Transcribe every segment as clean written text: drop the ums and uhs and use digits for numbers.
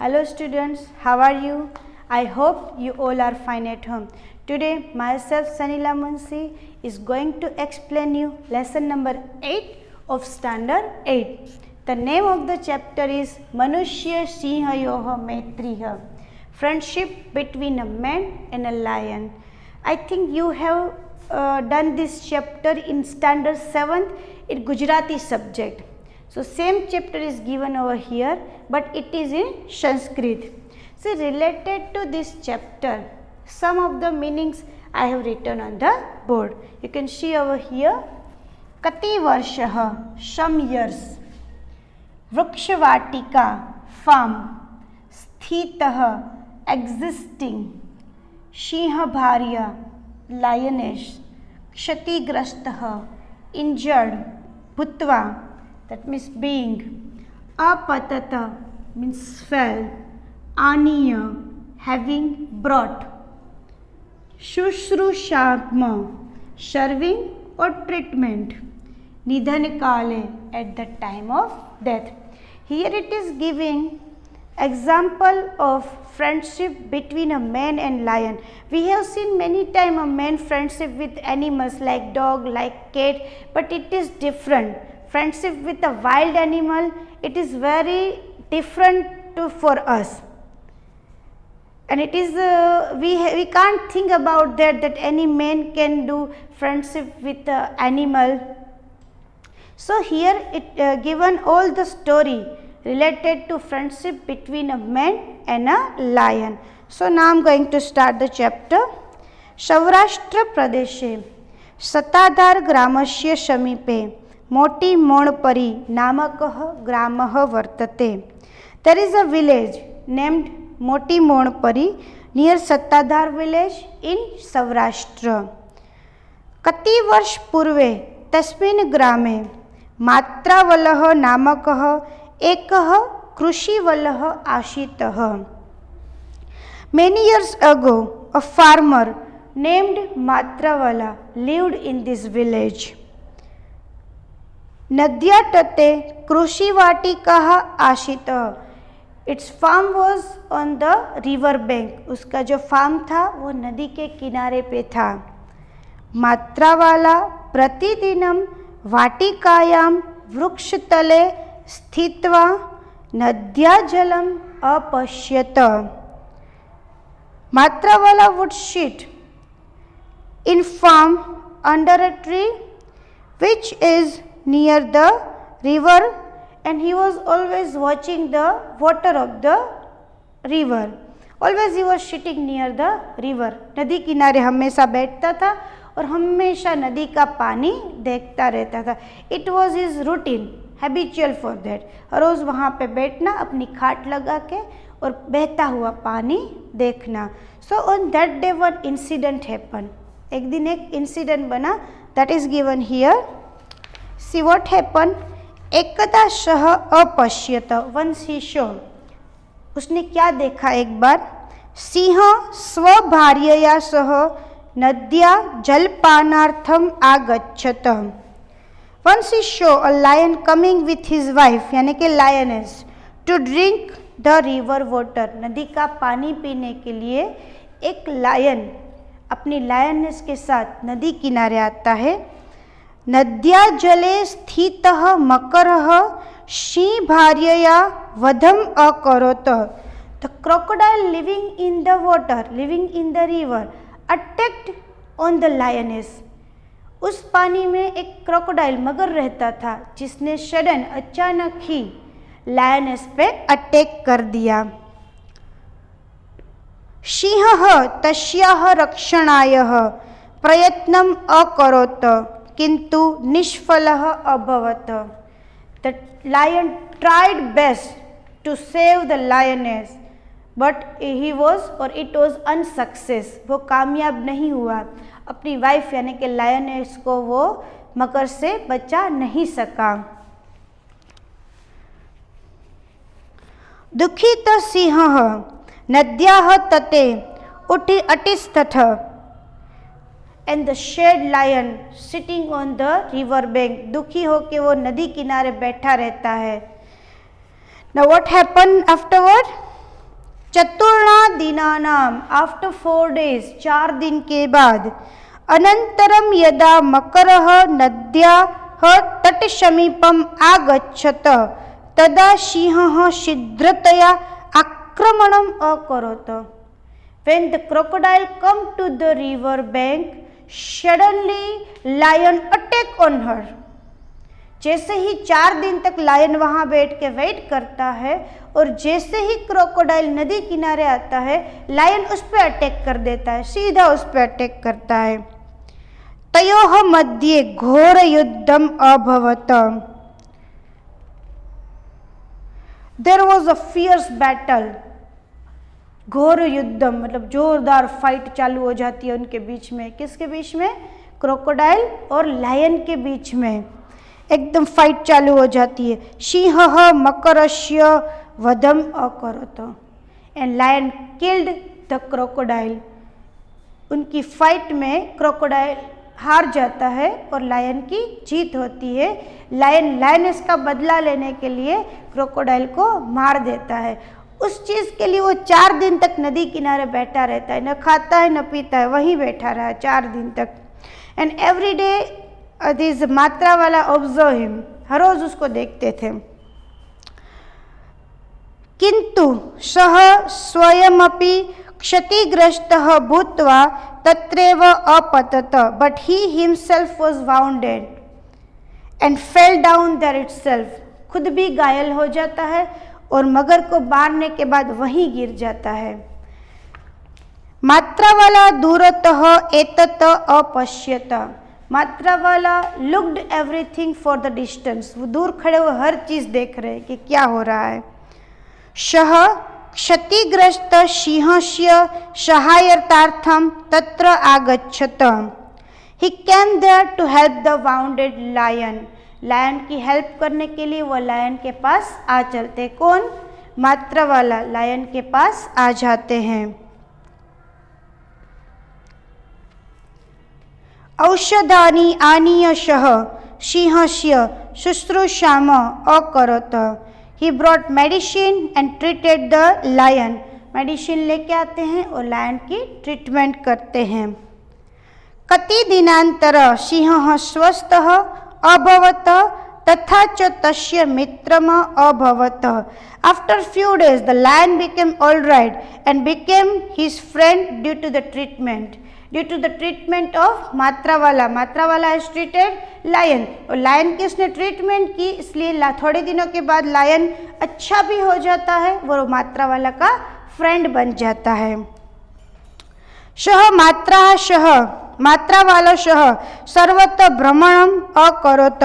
Hello students, how are you? I hope you all are fine at home. Today myself Sanila Munshi is going to explain you lesson number 8 of standard 8. The name of the chapter is Manushya Sinhayoha Maitriha, friendship between a man and a lion. I think you have done this chapter in standard 7th in Gujarati subject. So same chapter is given over here, but it is in Sanskrit. So related to this chapter, some of the meanings I have written on the board. You can see over here, Kati Varshaha, some years, Vrukshavatika, farm, Sthitaha, existing, Shinha Bharya, lioness, Kshatigrastaha, injured, Bhutva, that means being, Apatata means fell, Aniya, having brought, Shushrusharma, serving or treatment, Nidhan Kale, at the time of death. Here it is giving example of friendship between a man and lion. We have seen many times a man friendship with animals like dog, like cat, but it is different. Friendship with a wild animal, it is very different for us. And it is we can't think about that any man can do friendship with an animal. So here it given all the story related to friendship between a man and a lion. So now I am going to start the chapter. Saurashtra Pradeshe Satadhar Gramasya Samipe Moti Monpari Namakah Gramah Vartate. There is a village named Moti Monpari near Satadhar village in Saurashtra. Kati Varsh Purve Tasmin Grame Matravallah Namakah Ekah Krushivallah Ashitah. Many years ago, a farmer named Matravala lived in this village. Nadya Tate Krushivatikaha Ashitah. Its farm was on the river bank. उसका जो farm था वो नदी के किनारे पे था. मात्रावाला प्रतिदिनम वाटिकायाम वृक्षतले स्थित्वा नद्या जलम अपश्यत. Matravala would sit in farm under a tree which is near the river, and he was always watching the water of the river. Always he was sitting near the river. नदी किनारे हमेशा बैठता था और हमेशा नदी का पानी देखता रहता था. It was his routine, habitual for that. रोज वहाँ पे बैठना, अपनी खाट लगा के और बहता हुआ पानी देखना. So on that day one incident happened. एक दिन एक incident बना, that is given here. See what happened. एकदा सह अपश्यत, once he saw. उसने क्या देखा एक बार. सिंह स्वभार्यया सह नद्या जलपानार्थम आगच्छत. Once he saw a lion coming with his wife, यानी कि lioness, to drink the river water. नदी का पानी पीने के लिए एक lion अपनी lioness के साथ नदी किनारे आता है. नद्या जले स्थितः मकरः सिंहभार्यया वधम अकरोत. The crocodile living in the water, living in the river, attacked on the lioness. उस पानी में एक क्रोकोडाइल मगर रहता था जिसने सडन अचानक ही लायनेस पे अटैक कर दिया. सिंहः तस्याः रक्षणाय प्रयत्नम अकरोत किंतु निष्फलः अभवत. The lion tried best to save the lioness, but he was or it was unsuccess. वो कामयाब नहीं हुआ. अपनी वाइफ यानी कि लायनेस को वो मकर से बचा नहीं सका. दुखित सिंहः नद्याः तटे अटिष्ठत्. And the shed lion sitting on the river bank, दुखी होके वो नदी किनारे बैठा रहता है. Now what happened afterward? चतुर्णा दिनानाम, आफ्टर 4 days, 4 दिन के बाद, अनंतरम यदा मकरः नद्याः तटसमीपम् आगच्छत तदा सिंहः शीघ्रतया आक्रमणम् अकरोत्. When the crocodile come to the river bank, suddenly lion attack on her. जैसे ही 4 दिन तक लायन वहां बैठ के वेट करता है और जैसे ही क्रोकोडाइल नदी किनारे आता है, लायन उस पर अटैक कर देता है, सीधा उस पर अटैक करता है. तयोः मध्ये घोर युद्धम अभवत. There was a fierce battle. घोर युद्धम मतलब जोरदार फाइट चालू हो जाती है उनके बीच में. किसके बीच में? क्रोकोडाइल और लायन के बीच में एकदम फाइट चालू हो जाती है. सिंहः मकरस्य वधम अकरोत् and lion killed the crocodile. उनकी फाइट में क्रोकोडाइल हार जाता है और लायन की जीत होती है. लायन लायनेस का बदला लेने के लिए क्रोकोडाइल को मार देता है. उस चीज़ के लिए वो 4 दिन तक नदी किनारे बैठा रहता है, न खाता है न पीता है, वहीं बैठा रहा 4 दिन तक. एंड एवरी डे दिस मात्रा वाला ऑब्जर्व हिम, हर रोज उसको देखते थे. किंतु सः स्वयमपि क्षतिग्रस्तः भूत्वा तत्रैव अपतत, but he himself was wounded and fell down there itself. खुद भी घायल हो जाता है और मगर को मारने के बाद वहीं गिर जाता है. मात्रा वाला दूरतः एतत् अपश्यत. मात्रा वाला looked everything for the distance. वो दूर खड़े हुए हर चीज देख रहे हैं कि क्या हो रहा है. सः क्षतिग्रस्त सिंहस्य सहायतार्थं तत्र आगच्छत. He came there to help the wounded lion. Lion की हेल्प करने के लिए वो लायन के पास आ चलते. कौन? मात्रा वाला लायन के पास आ जाते हैं. औषधानि आनीय सः सिंहस्य शुश्रूषाम अकरोत्. He brought medicine and treated the lion. Medicine लेके आते हैं और लायन की ट्रीटमेंट करते हैं. कति दिनांतर सिंहः स्वस्थः अभवत तथा च तस्य मित्रम अभवत. After few days the lion became all right and became his friend due to the treatment. Due to the treatment of मात्रा वाला. मात्रा वाला हैज ट्रीटेड लायन और लायन की उसने ट्रीटमेंट की, इसलिए थोड़े दिनों के बाद लायन अच्छा भी हो जाता है, वो मात्रा वाला का फ्रेंड बन जाता है. सः मात्रा सः मात्रा वाला सः सर्वत्र भ्रमणम अकरोत्.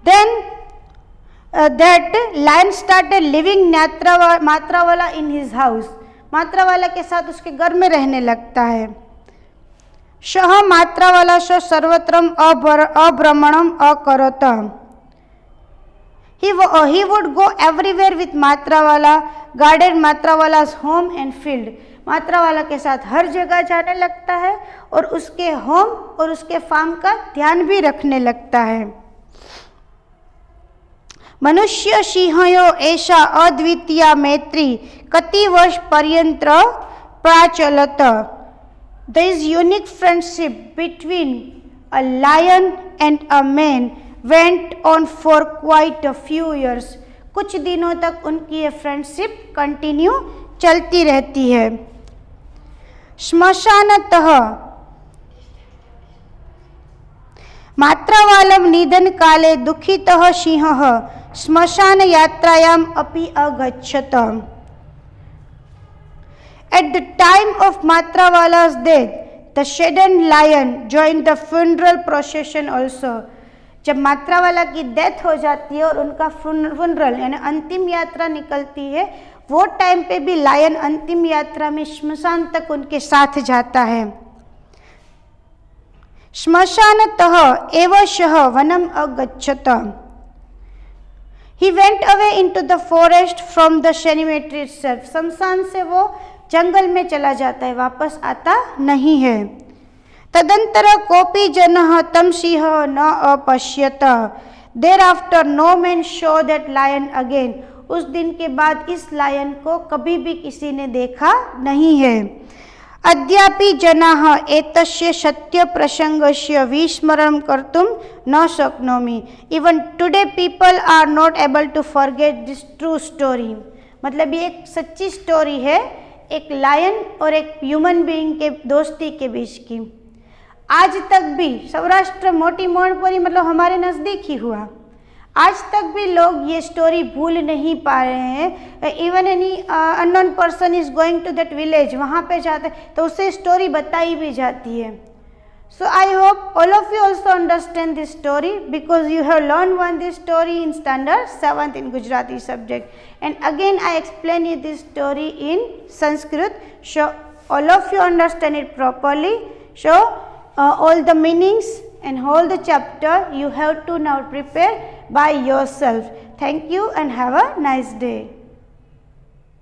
Then that lion started living मात्रा वाला in his house. मात्रा वाला के साथ उसके घर में रहने लगता है. सः मात्रा वाला सः सर्वत्र अभ्रमणम अकरोत्. He would go everywhere with मात्रा वाला, guarded मात्रा वाला's home and field. मात्रा वाला के साथ हर जगह जाने लगता है और उसके होम और उसके फार्म का ध्यान भी रखने लगता है. मनुष्य सिंहयो ऐसा अद्वितीय मैत्री कति वर्ष पर्यंत प्राचलत. This unique friendship between a lion and a man went on for quite a few years. कुछ दिनों तक उनकी ये फ्रेंडशिप कंटिन्यू चलती रहती है. श्मशानतः मात्रावालं निधन काले दुखितः सिंहः श्मशान यात्रायाम अपि अगच्छत. At the time of Matrawala's death, the saddened lion joined the funeral procession also. जब मात्रावाला की डेथ हो जाती है और उनका funeral यानी अंतिम यात्रा निकलती है, वो टाइम पे भी लायन अंतिम यात्रा में श्मशान तक उनके साथ जाता है. श्मशानतः एव सः वनम अगच्छत. He went away into the forest from the cemetery itself. शमशान से वो जंगल में चला जाता है, वापस आता नहीं है. तदंतर कोपी जनः तं सिंहः न अपश्यत. Thereafter no man saw that lion again. उस दिन के बाद इस लायन को कभी भी किसी ने देखा नहीं है। अद्यापि जनाः एतस्य सत्यप्रसङ्गस्य विस्मरणं कर्तुं न शक्नोमि। Even today people are not able to forget this true story. मतलब ये एक सच्ची स्टोरी है, एक लायन और एक ह्यूमन बीइंग के दोस्ती के बीच की। आज तक भी सौराष्ट्र मोटी मोड़पुरी मतलब हमारे नज़दीक ही हुआ, आज तक भी लोग ये स्टोरी भूल नहीं पा रहे हैं। Even any unknown person is going to that village, वहाँ पे जाते तो उसे स्टोरी बताई भी जाती है। So I hope all of you also understand this story because you have learn one this story in standard 7th in Gujarati subject, and again I explain you this story in Sanskrit, so all of you understand it properly. So all the meanings and all the chapter you have to now prepare by yourself. Thank you and have a nice day.